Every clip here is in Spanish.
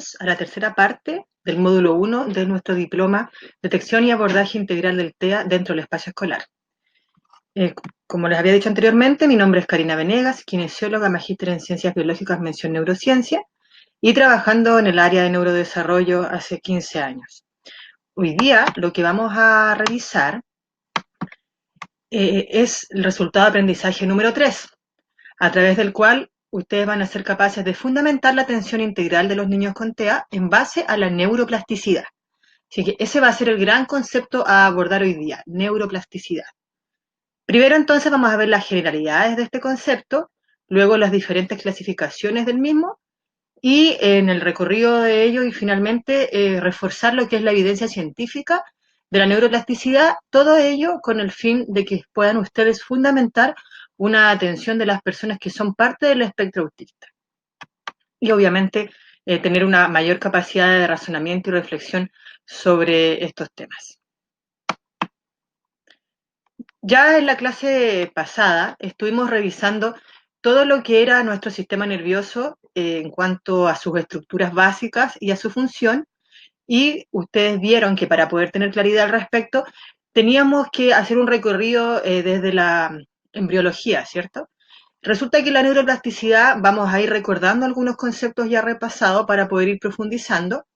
Bienvenidos a la tercera parte del módulo 1 de nuestro diploma Detección y Abordaje Integral del TEA dentro del espacio escolar. Como les había dicho anteriormente, mi nombre es Karina Venegas, kinesióloga, magíster en Ciencias Biológicas, mención Neurociencia, y trabajando en el área de neurodesarrollo hace 15 años. Hoy día lo que vamos a revisar es el resultado de aprendizaje número 3, a través del cual ustedes van a ser capaces de fundamentar la atención integral de los niños con TEA en base a la neuroplasticidad. Así que ese va a ser el gran concepto a abordar hoy día, neuroplasticidad. Primero entonces vamos a ver las generalidades de este concepto, luego las diferentes clasificaciones del mismo y en el recorrido de ello y finalmente reforzar lo que es la evidencia científica de la neuroplasticidad, todo ello con el fin de que puedan ustedes fundamentar una atención de las personas que son parte del espectro autista. Y obviamente tener una mayor capacidad de razonamiento y reflexión sobre estos temas. Ya en la clase pasada estuvimos revisando todo lo que era nuestro sistema nervioso en cuanto a sus estructuras básicas y a su función, y ustedes vieron que para poder tener claridad al respecto teníamos que hacer un recorrido desde la embriología, ¿cierto? Resulta que la neuroplasticidad vamos a ir recordando algunos conceptos ya repasados para poder ir profundizando.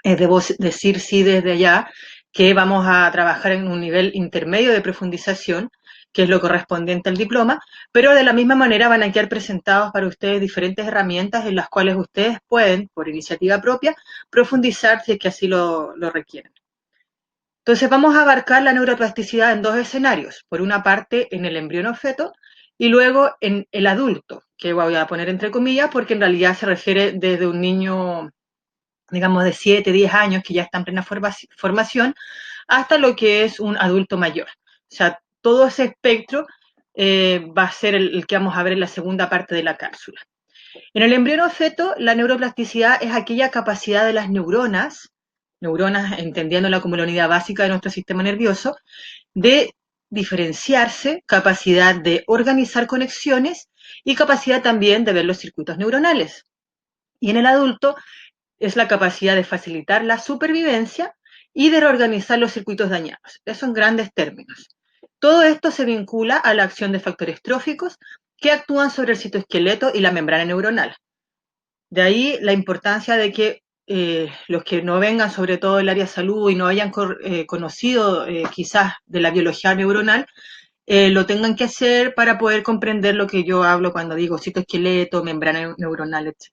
Debo decir, sí, desde allá, que vamos a trabajar en un nivel intermedio de profundización, que es lo correspondiente al diploma, pero de la misma manera van a quedar presentados para ustedes diferentes herramientas en las cuales ustedes pueden, por iniciativa propia, profundizar si es que así lo requieren. Entonces vamos a abarcar la neuroplasticidad en dos escenarios, por una parte en el embrión feto y luego en el adulto, que voy a poner entre comillas porque en realidad se refiere desde un niño, digamos, de 7, 10 años que ya está en plena formación, hasta lo que es un adulto mayor. O sea, todo ese espectro va a ser el que vamos a ver en la segunda parte de la cápsula. En el embrión feto, la neuroplasticidad es aquella capacidad de las neuronas entendiéndola como la unidad básica de nuestro sistema nervioso, de diferenciarse, capacidad de organizar conexiones y capacidad también de ver los circuitos neuronales. Y en el adulto es la capacidad de facilitar la supervivencia y de reorganizar los circuitos dañados. Eso en grandes términos. Todo esto se vincula a la acción de factores tróficos que actúan sobre el citoesqueleto y la membrana neuronal. De ahí la importancia de que los que no vengan sobre todo del área de salud y no hayan conocido quizás de la biología neuronal, lo tengan que hacer para poder comprender lo que yo hablo cuando digo citoesqueleto, membrana neuronal, etc.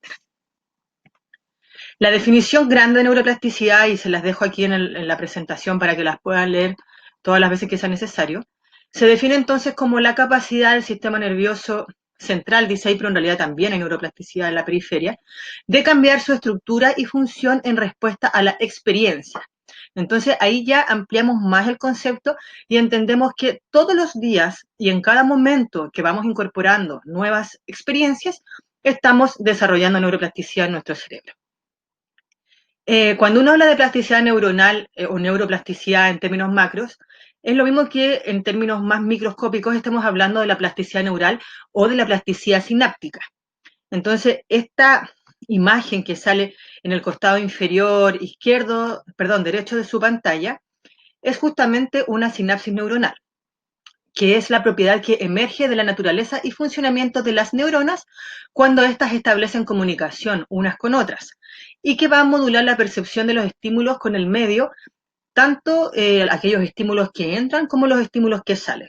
La definición grande de neuroplasticidad, y se las dejo aquí en la presentación para que las puedan leer todas las veces que sea necesario, se define entonces como la capacidad del sistema nervioso central, dice ahí, pero en realidad también hay neuroplasticidad en la periferia, de cambiar su estructura y función en respuesta a la experiencia. Entonces ahí ya ampliamos más el concepto y entendemos que todos los días y en cada momento que vamos incorporando nuevas experiencias, estamos desarrollando neuroplasticidad en nuestro cerebro. Cuando uno habla de plasticidad neuronal o neuroplasticidad en términos macros, es lo mismo que en términos más microscópicos estemos hablando de la plasticidad neural o de la plasticidad sináptica. Entonces, esta imagen que sale en el costado inferior izquierdo, perdón, derecho de su pantalla, es justamente una sinapsis neuronal, que es la propiedad que emerge de la naturaleza y funcionamiento de las neuronas cuando éstas establecen comunicación unas con otras y que va a modular la percepción de los estímulos con el medio, tanto aquellos estímulos que entran como los estímulos que salen.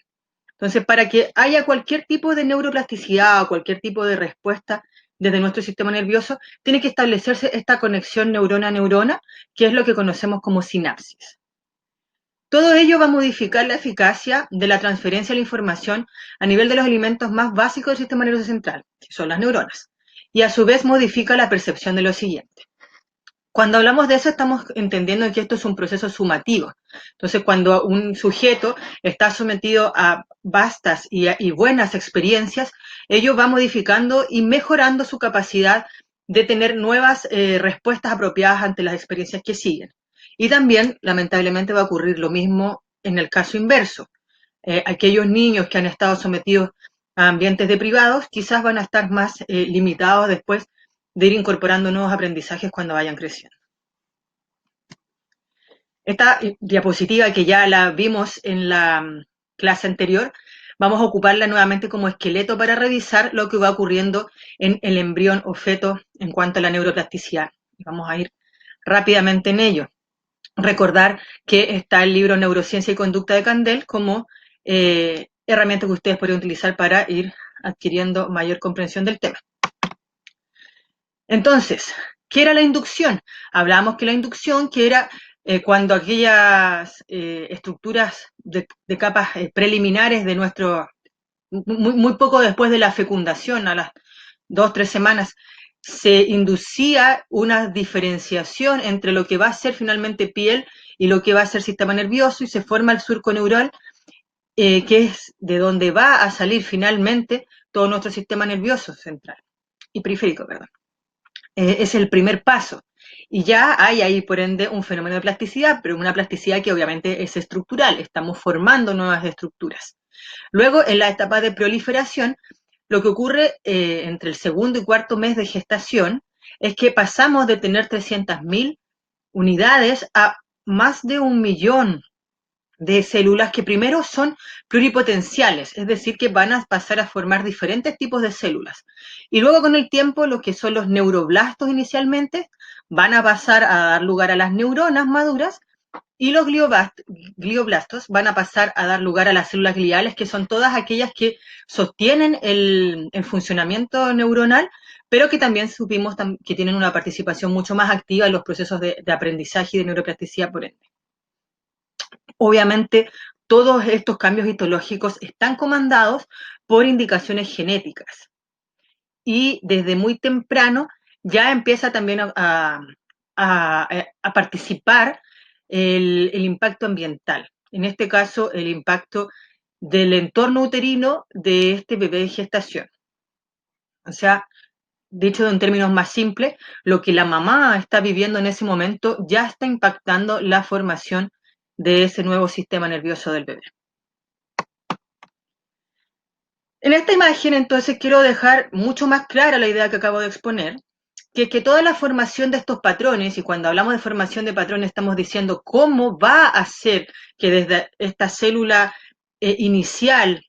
Entonces, para que haya cualquier tipo de neuroplasticidad o cualquier tipo de respuesta desde nuestro sistema nervioso, tiene que establecerse esta conexión neurona-neurona, que es lo que conocemos como sinapsis. Todo ello va a modificar la eficacia de la transferencia de la información a nivel de los elementos más básicos del sistema nervioso central, que son las neuronas, y a su vez modifica la percepción de lo siguiente. Cuando hablamos de eso estamos entendiendo que esto es un proceso sumativo. Entonces, cuando un sujeto está sometido a vastas y buenas experiencias, ello va modificando y mejorando su capacidad de tener nuevas respuestas apropiadas ante las experiencias que siguen. Y también, lamentablemente, va a ocurrir lo mismo en el caso inverso. Aquellos niños que han estado sometidos a ambientes deprivados quizás van a estar más limitados después de ir incorporando nuevos aprendizajes cuando vayan creciendo. Esta diapositiva que ya la vimos en la clase anterior, vamos a ocuparla nuevamente como esqueleto para revisar lo que va ocurriendo en el embrión o feto en cuanto a la neuroplasticidad. Vamos a ir rápidamente en ello. Recordar que está el libro Neurociencia y Conducta de Candel como herramienta que ustedes podrían utilizar para ir adquiriendo mayor comprensión del tema. Entonces, ¿qué era la inducción? Hablábamos que la inducción, que era cuando aquellas estructuras de capas preliminares de nuestro, muy poco después de la fecundación, a las 2-3 semanas, se inducía una diferenciación entre lo que va a ser finalmente piel y lo que va a ser sistema nervioso, y se forma el surco neural, que es de donde va a salir finalmente todo nuestro sistema nervioso central y periférico, perdón. Es el primer paso. Y ya hay ahí, por ende, un fenómeno de plasticidad, pero una plasticidad que obviamente es estructural, estamos formando nuevas estructuras. Luego, en la etapa de proliferación, lo que ocurre entre el segundo y cuarto mes de gestación es que pasamos de tener 300.000 unidades a más de 1.000.000 de células que primero son pluripotenciales, es decir, que van a pasar a formar diferentes tipos de células. Y luego con el tiempo, lo que son los neuroblastos inicialmente, van a pasar a dar lugar a las neuronas maduras, y los glioblastos van a pasar a dar lugar a las células gliales, que son todas aquellas que sostienen el funcionamiento neuronal, pero que también supimos que tienen una participación mucho más activa en los procesos de aprendizaje y de neuroplasticidad por ende. Obviamente, todos estos cambios histológicos están comandados por indicaciones genéticas, y desde muy temprano ya empieza también a participar el impacto ambiental. En este caso, el impacto del entorno uterino de este bebé de gestación. O sea, dicho en términos más simples, lo que la mamá está viviendo en ese momento ya está impactando la formación de ese nuevo sistema nervioso del bebé. En esta imagen, entonces, quiero dejar mucho más clara la idea que acabo de exponer, que es que toda la formación de estos patrones, y cuando hablamos de formación de patrones estamos diciendo cómo va a ser que desde esta célula inicial,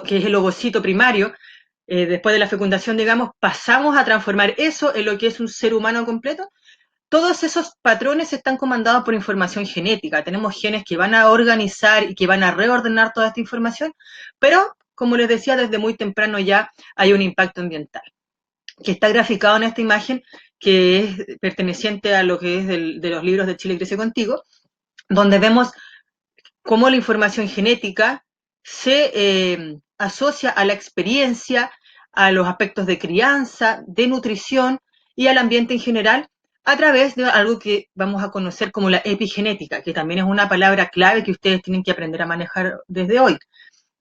que es el ovocito primario, después de la fecundación, digamos, pasamos a transformar eso en lo que es un ser humano completo. Todos esos patrones están comandados por información genética. Tenemos genes que van a organizar y que van a reordenar toda esta información, pero, como les decía, desde muy temprano ya hay un impacto ambiental, que está graficado en esta imagen, que es perteneciente a lo que es de los libros de Chile Crece Contigo, donde vemos cómo la información genética se asocia a la experiencia, a los aspectos de crianza, de nutrición y al ambiente en general, a través de algo que vamos a conocer como la epigenética, que también es una palabra clave que ustedes tienen que aprender a manejar desde hoy.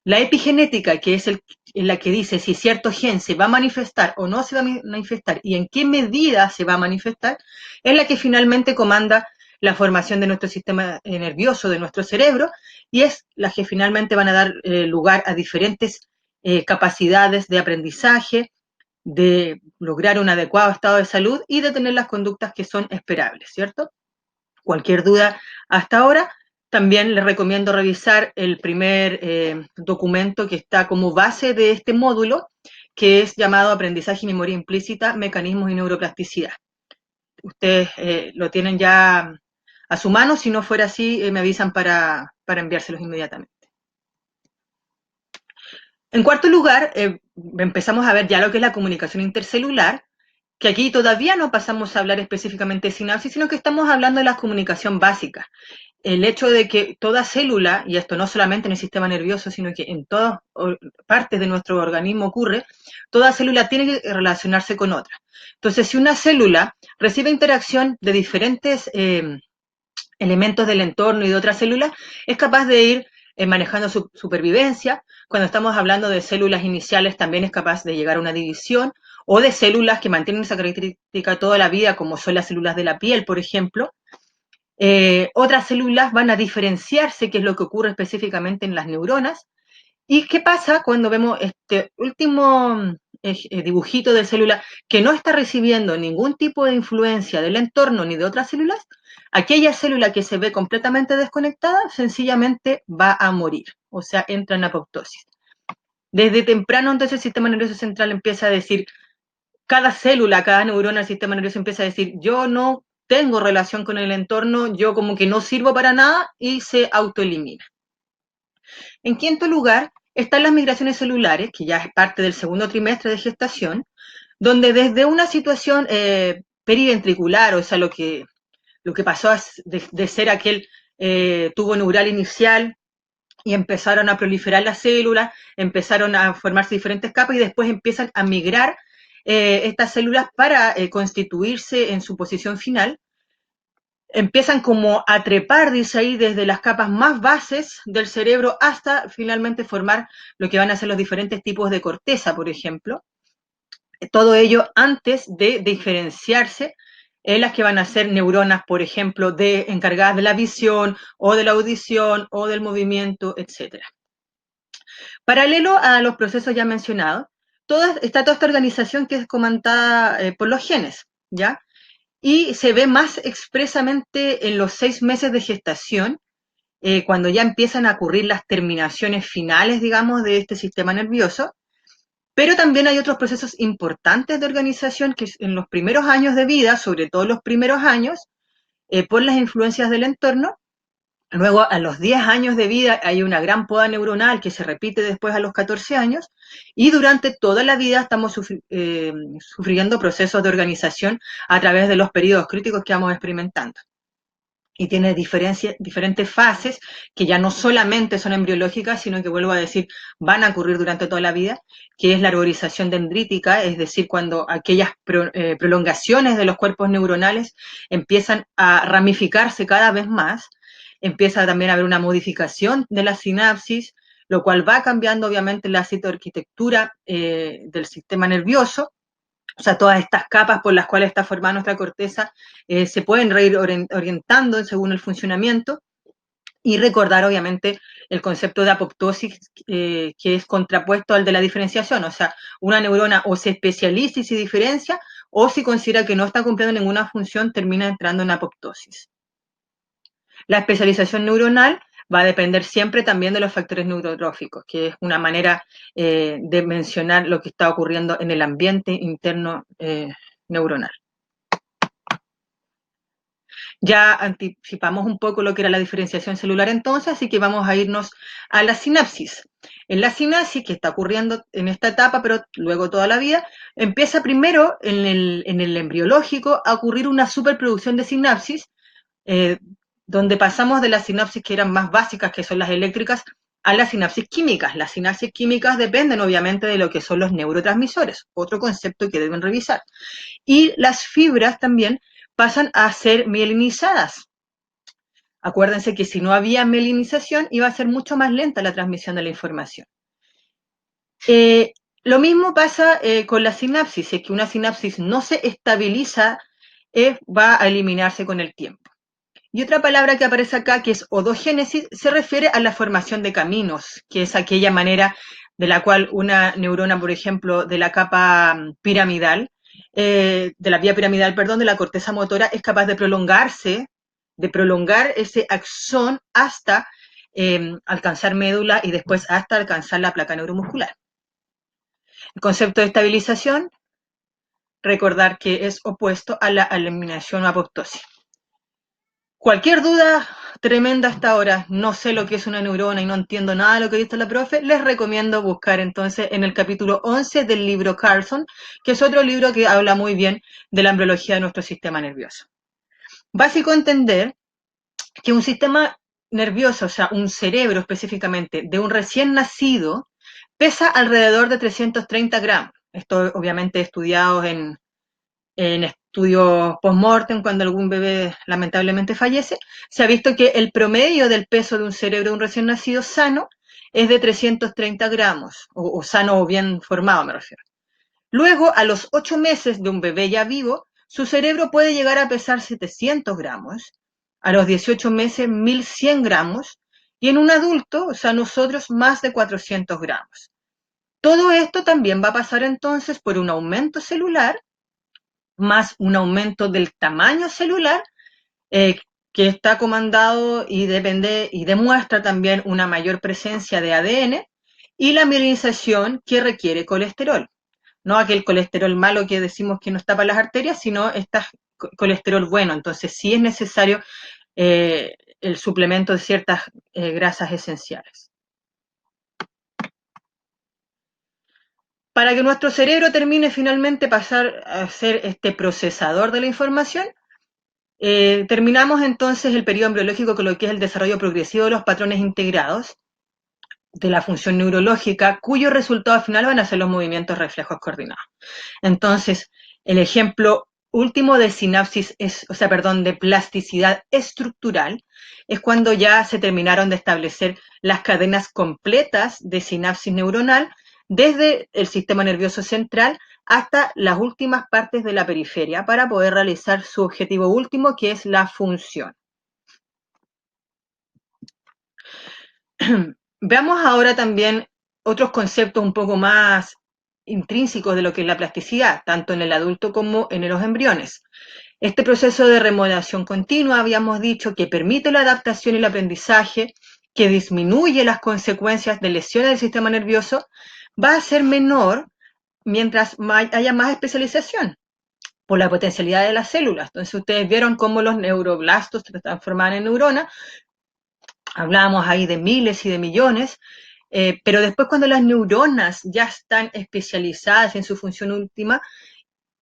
La epigenética, que es la que dice si cierto gen se va a manifestar o no se va a manifestar y en qué medida se va a manifestar, es la que finalmente comanda la formación de nuestro sistema nervioso, de nuestro cerebro, y es la que finalmente van a dar lugar a diferentes capacidades de aprendizaje, de lograr un adecuado estado de salud y de tener las conductas que son esperables, ¿cierto? Cualquier duda hasta ahora, también les recomiendo revisar el primer documento que está como base de este módulo, que es llamado Aprendizaje y Memoria Implícita, Mecanismos y Neuroplasticidad. Ustedes lo tienen ya a su mano, si no fuera así, me avisan para enviárselos inmediatamente. En cuarto lugar, empezamos a ver ya lo que es la comunicación intercelular, que aquí todavía no pasamos a hablar específicamente de sinapsis, sino que estamos hablando de la comunicación básica. El hecho de que toda célula, y esto no solamente en el sistema nervioso, sino que en todas partes de nuestro organismo ocurre, toda célula tiene que relacionarse con otra. Entonces, si una célula recibe interacción de diferentes elementos del entorno y de otras células, es capaz de ir manejando su supervivencia. Cuando estamos hablando de células iniciales, también es capaz de llegar a una división, o de células que mantienen esa característica toda la vida, como son las células de la piel, por ejemplo. Otras células van a diferenciarse, que es lo que ocurre específicamente en las neuronas. ¿Y qué pasa cuando vemos este último dibujito de célula que no está recibiendo ningún tipo de influencia del entorno ni de otras células, aquella célula que se ve completamente desconectada sencillamente va a morir, o sea, entra en apoptosis. Desde temprano, entonces, el sistema nervioso central empieza a decir, cada célula, cada neurona del sistema nervioso empieza a decir, yo no tengo relación con el entorno, yo como que no sirvo para nada y se autoelimina. En quinto lugar, están las migraciones celulares, que ya es parte del segundo trimestre de gestación, donde desde una situación periventricular, o sea, lo que pasó de ser aquel tubo neural inicial, y empezaron a proliferar las células, empezaron a formarse diferentes capas y después empiezan a migrar estas células para constituirse en su posición final. Empiezan como a trepar, dice ahí, desde las capas más bases del cerebro hasta finalmente formar lo que van a ser los diferentes tipos de corteza, por ejemplo. Todo ello antes de diferenciarse en las que van a ser neuronas, por ejemplo, encargadas de la visión o de la audición o del movimiento, etcétera. Paralelo a los procesos ya mencionados, está toda esta organización que es comandada por los genes, ¿ya? Y se ve más expresamente en los 6 meses de gestación, cuando ya empiezan a ocurrir las terminaciones finales, digamos, de este sistema nervioso, pero también hay otros procesos importantes de organización que en los primeros años de vida, sobre todo los primeros años, por las influencias del entorno. Luego, a los 10 años de vida hay una gran poda neuronal que se repite después a los 14 años y durante toda la vida estamos sufriendo procesos de organización a través de los periodos críticos que vamos experimentando. Y tiene diferentes fases que ya no solamente son embriológicas, sino que, vuelvo a decir, van a ocurrir durante toda la vida, que es la arborización dendrítica, es decir, cuando aquellas prolongaciones de los cuerpos neuronales empiezan a ramificarse cada vez más, empieza también a haber una modificación de la sinapsis, lo cual va cambiando obviamente la citoarquitectura del sistema nervioso. O sea, todas estas capas por las cuales está formada nuestra corteza se pueden ir orientando según el funcionamiento y recordar, obviamente, el concepto de apoptosis que es contrapuesto al de la diferenciación. O sea, una neurona o se especializa y se diferencia o si considera que no está cumpliendo ninguna función, termina entrando en apoptosis. La especialización neuronal va a depender siempre también de los factores neurotróficos, que es una manera de mencionar lo que está ocurriendo en el ambiente interno neuronal. Ya anticipamos un poco lo que era la diferenciación celular entonces, así que vamos a irnos a la sinapsis. En la sinapsis, que está ocurriendo en esta etapa, pero luego toda la vida, empieza primero en el embriológico a ocurrir una superproducción de sinapsis, donde pasamos de las sinapsis que eran más básicas, que son las eléctricas, a las sinapsis químicas. Las sinapsis químicas dependen obviamente de lo que son los neurotransmisores, otro concepto que deben revisar. Y las fibras también pasan a ser mielinizadas. Acuérdense que si no había mielinización iba a ser mucho más lenta la transmisión de la información. Lo mismo pasa con la sinapsis, es que una sinapsis no se estabiliza, va a eliminarse con el tiempo. Y otra palabra que aparece acá, que es odogénesis, se refiere a la formación de caminos, que es aquella manera de la cual una neurona, por ejemplo, de la capa piramidal, de la vía piramidal, perdón, de la corteza motora, es capaz de prolongarse, de prolongar ese axón hasta alcanzar médula y después hasta alcanzar la placa neuromuscular. El concepto de estabilización, recordar que es opuesto a la eliminación o apoptosis. Cualquier duda tremenda hasta ahora, no sé lo que es una neurona y no entiendo nada de lo que dice la profe, les recomiendo buscar entonces en el capítulo 11 del libro Carlson, que es otro libro que habla muy bien de la embriología de nuestro sistema nervioso. Básico entender que un sistema nervioso, o sea, un cerebro específicamente, de un recién nacido, pesa alrededor de 330 gramos. Esto obviamente estudiado en estudios post-mortem, cuando algún bebé lamentablemente fallece, se ha visto que el promedio del peso de un cerebro de un recién nacido sano es de 330 gramos, o sano o bien formado me refiero. Luego, a los 8 meses de un bebé ya vivo, su cerebro puede llegar a pesar 700 gramos, a los 18 meses 1100 gramos, y en un adulto, o sea, nosotros, más de 400 gramos. Todo esto también va a pasar entonces por un aumento celular, más un aumento del tamaño celular, eh, que está comandado y depende y demuestra también una mayor presencia de ADN y la mielinización que requiere colesterol. No aquel colesterol malo que decimos que nos tapa las arterias, sino este colesterol bueno. Entonces sí es necesario el suplemento de ciertas grasas esenciales. Para que nuestro cerebro termine finalmente pasar a ser este procesador de la información, terminamos entonces el periodo embriológico con lo que es el desarrollo progresivo de los patrones integrados de la función neurológica, cuyo resultado final van a ser los movimientos reflejos coordinados. Entonces, el ejemplo último de sinapsis, de plasticidad estructural, es cuando ya se terminaron de establecer las cadenas completas de sinapsis neuronal desde el sistema nervioso central hasta las últimas partes de la periferia para poder realizar su objetivo último, que es la función. Veamos ahora también otros conceptos un poco más intrínsecos de lo que es la plasticidad, tanto en el adulto como en los embriones. Este proceso de remodelación continua, habíamos dicho, que permite la adaptación y el aprendizaje, que disminuye las consecuencias de lesiones del sistema nervioso, va a ser menor mientras haya más especialización por la potencialidad de las células. Entonces ustedes vieron cómo los neuroblastos se transformaban en neuronas, hablábamos ahí de miles y de millones, pero después cuando las neuronas ya están especializadas en su función última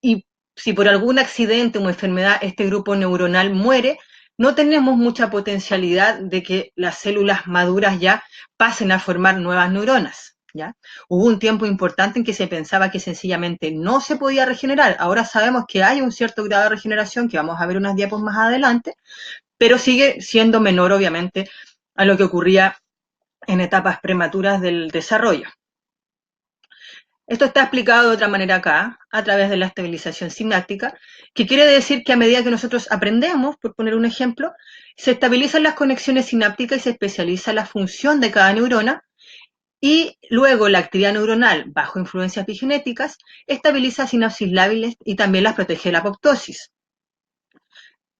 y si por algún accidente o enfermedad este grupo neuronal muere, no tenemos mucha potencialidad de que las células maduras ya pasen a formar nuevas neuronas. ¿Ya? Hubo un tiempo importante en que se pensaba que sencillamente no se podía regenerar. Ahora sabemos que hay un cierto grado de regeneración, que vamos a ver unas diapos más adelante, pero sigue siendo menor, obviamente, a lo que ocurría en etapas prematuras del desarrollo. Esto está explicado de otra manera acá, a través de la estabilización sináptica, que quiere decir que a medida que nosotros aprendemos, por poner un ejemplo, se estabilizan las conexiones sinápticas y se especializa la función de cada neurona, y luego la actividad neuronal, bajo influencias epigenéticas, estabiliza sinapsis lábiles y también las protege de la apoptosis.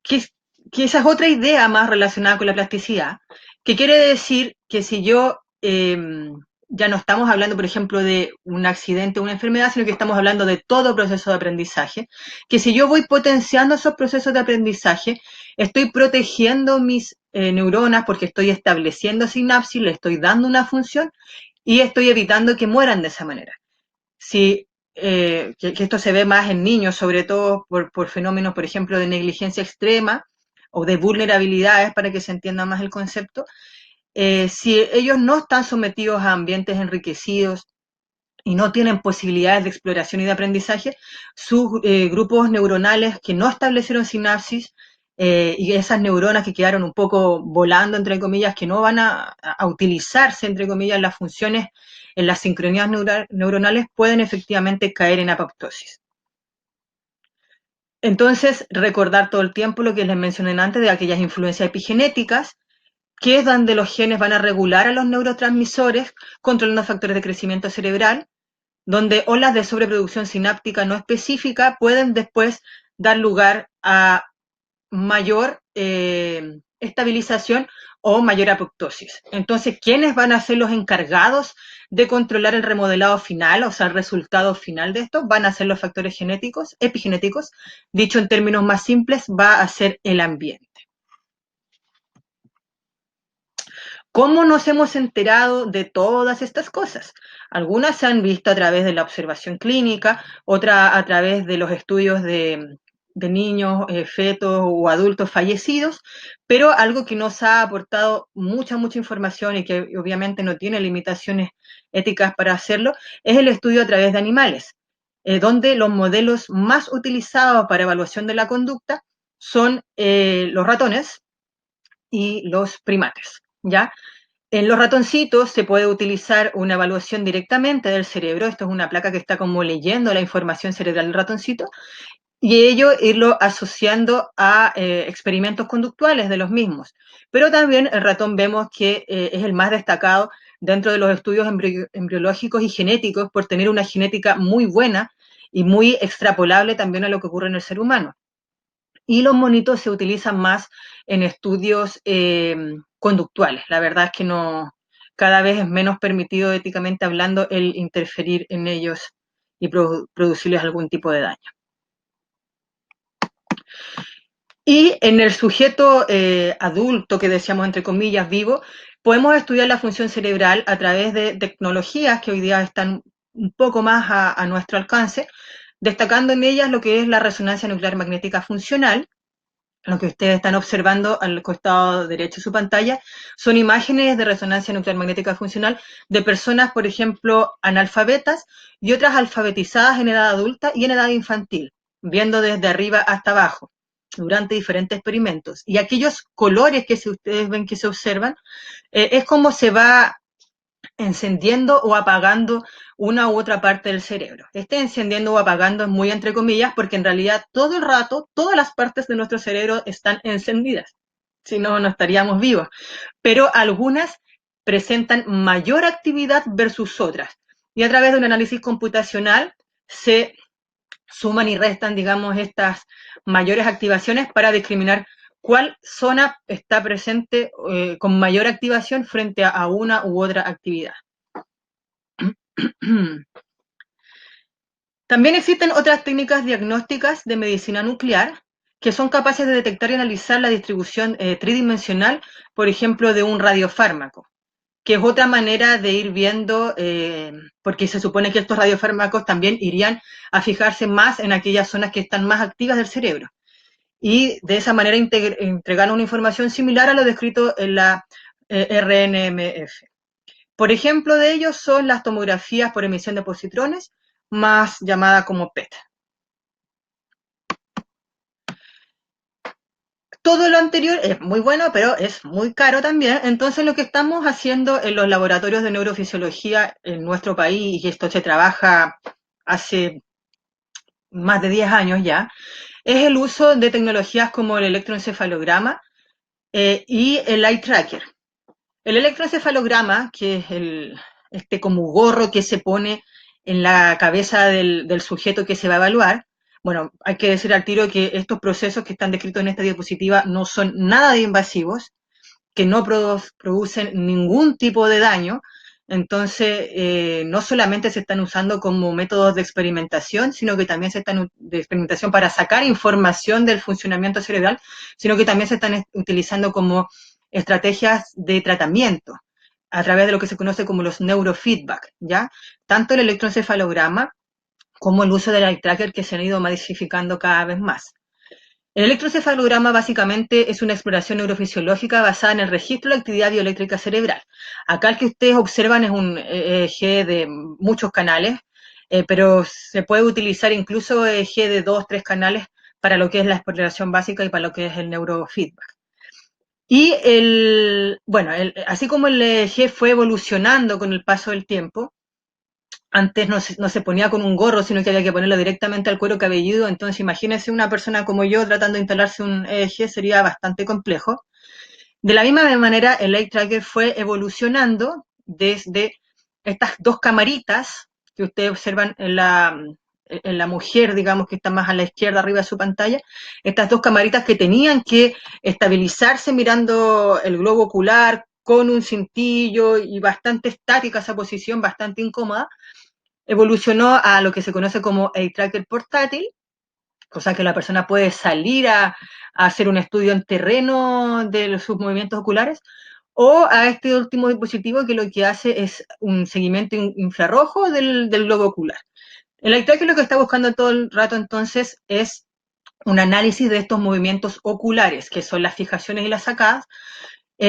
Que, que esa es otra idea más relacionada con la plasticidad, que quiere decir que si yo ya no estamos hablando, por ejemplo, de un accidente o una enfermedad, sino que estamos hablando de todo proceso de aprendizaje, que si yo voy potenciando esos procesos de aprendizaje, estoy protegiendo mis neuronas porque estoy estableciendo sinapsis, le estoy dando una función y estoy evitando que mueran de esa manera. Si que esto se ve más en niños, sobre todo por fenómenos, por ejemplo, de negligencia extrema o de vulnerabilidades, para que se entienda más el concepto. Si ellos no están sometidos a ambientes enriquecidos y no tienen posibilidades de exploración y de aprendizaje, sus grupos neuronales que no establecieron sinapsis y esas neuronas que quedaron un poco volando, entre comillas, que no van a utilizarse, entre comillas, las funciones en las sincronías neuronales, pueden efectivamente caer en apoptosis. Entonces, recordar todo el tiempo lo que les mencioné antes de aquellas influencias epigenéticas, que es donde los genes van a regular a los neurotransmisores, controlando factores de crecimiento cerebral, donde olas de sobreproducción sináptica no específica pueden después dar lugar a mayor estabilización o mayor apoptosis. Entonces, ¿quiénes van a ser los encargados de controlar el remodelado final, o sea, el resultado final de esto? Van a ser los factores genéticos, epigenéticos. Dicho en términos más simples, va a ser el ambiente. ¿Cómo nos hemos enterado de todas estas cosas? Algunas se han visto a través de la observación clínica, otras a través de los estudios de niños, fetos o adultos fallecidos, pero algo que nos ha aportado mucha información y que obviamente no tiene limitaciones éticas para hacerlo, es el estudio a través de animales, donde los modelos más utilizados para evaluación de la conducta son los ratones y los primates, ¿ya? En los ratoncitos se puede utilizar una evaluación directamente del cerebro. Esto es una placa que está como leyendo la información cerebral del ratoncito y ello irlo asociando a experimentos conductuales de los mismos. Pero también el ratón vemos que es el más destacado dentro de los estudios embriológicos y genéticos por tener una genética muy buena y muy extrapolable también a lo que ocurre en el ser humano. Y los monitos se utilizan más en estudios conductuales. La verdad es que no, cada vez es menos permitido éticamente hablando el interferir en ellos y producirles algún tipo de daño. Y en el sujeto adulto, que decíamos entre comillas, vivo, podemos estudiar la función cerebral a través de tecnologías que hoy día están un poco más a nuestro alcance, destacando en ellas lo que es la resonancia nuclear magnética funcional. Lo que ustedes están observando al costado derecho de su pantalla son imágenes de resonancia nuclear magnética funcional de personas, por ejemplo, analfabetas y otras alfabetizadas en edad adulta y en edad infantil, viendo desde arriba hasta abajo durante diferentes experimentos. Y aquellos colores que ustedes ven que se observan, es como se va encendiendo o apagando una u otra parte del cerebro. Este encendiendo o apagando es muy entre comillas porque en realidad todo el rato, todas las partes de nuestro cerebro están encendidas. Si no, no estaríamos vivos. Pero algunas presentan mayor actividad versus otras. Y a través de un análisis computacional se suman y restan, digamos, estas mayores activaciones para discriminar cuál zona está presente con mayor activación frente a una u otra actividad. También existen otras técnicas diagnósticas de medicina nuclear que son capaces de detectar y analizar la distribución tridimensional, por ejemplo, de un radiofármaco, que es otra manera de ir viendo, porque se supone que estos radiofármacos también irían a fijarse más en aquellas zonas que están más activas del cerebro. Y de esa manera entregar una información similar a lo descrito en la RNMF. Por ejemplo de ellos son las tomografías por emisión de positrones, más llamada como PET. Todo lo anterior es muy bueno, pero es muy caro también. Entonces lo que estamos haciendo en los laboratorios de neurofisiología en nuestro país, y esto se trabaja hace más de 10 años ya, es el uso de tecnologías como el electroencefalograma y el eye tracker. El electroencefalograma, que es este como gorro que se pone en la cabeza del sujeto que se va a evaluar. Bueno, hay que decir al tiro que estos procesos que están descritos en esta diapositiva no son nada de invasivos, que no producen ningún tipo de daño. Entonces, no solamente se están usando como métodos de experimentación, sino que también se están de experimentación para sacar información del funcionamiento cerebral, sino que también se están utilizando como estrategias de tratamiento a través de lo que se conoce como los neurofeedback, ¿ya? Tanto el electroencefalograma como el uso del eye tracker que se han ido masificando cada vez más. El electroencefalograma básicamente es una exploración neurofisiológica basada en el registro de la actividad bioeléctrica cerebral. Acá el que ustedes observan es un EEG de muchos canales, pero se puede utilizar incluso EEG de 2, 3 canales para lo que es la exploración básica y para lo que es el neurofeedback. Y así como el EEG fue evolucionando con el paso del tiempo, antes no se ponía con un gorro, sino que había que ponerlo directamente al cuero cabelludo. Entonces, imagínense una persona como yo tratando de instalarse un EEG, sería bastante complejo. De la misma manera, el eye tracker fue evolucionando desde estas dos camaritas que ustedes observan en la mujer, digamos, que está más a la izquierda arriba de su pantalla, estas dos camaritas que tenían que estabilizarse mirando el globo ocular con un cintillo y bastante estática esa posición, bastante incómoda, evolucionó a lo que se conoce como eye tracker portátil, cosa que la persona puede salir a hacer un estudio en terreno de sus movimientos oculares, o a este último dispositivo que lo que hace es un seguimiento infrarrojo del globo ocular. El eye tracker lo que está buscando todo el rato entonces es un análisis de estos movimientos oculares, que son las fijaciones y las sacadas,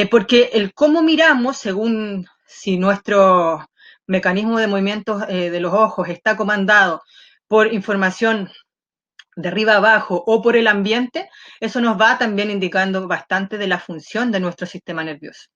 porque el cómo miramos, según si nuestro mecanismo de movimientos de los ojos está comandado por información de arriba abajo o por el ambiente, eso nos va también indicando bastante de la función de nuestro sistema nervioso.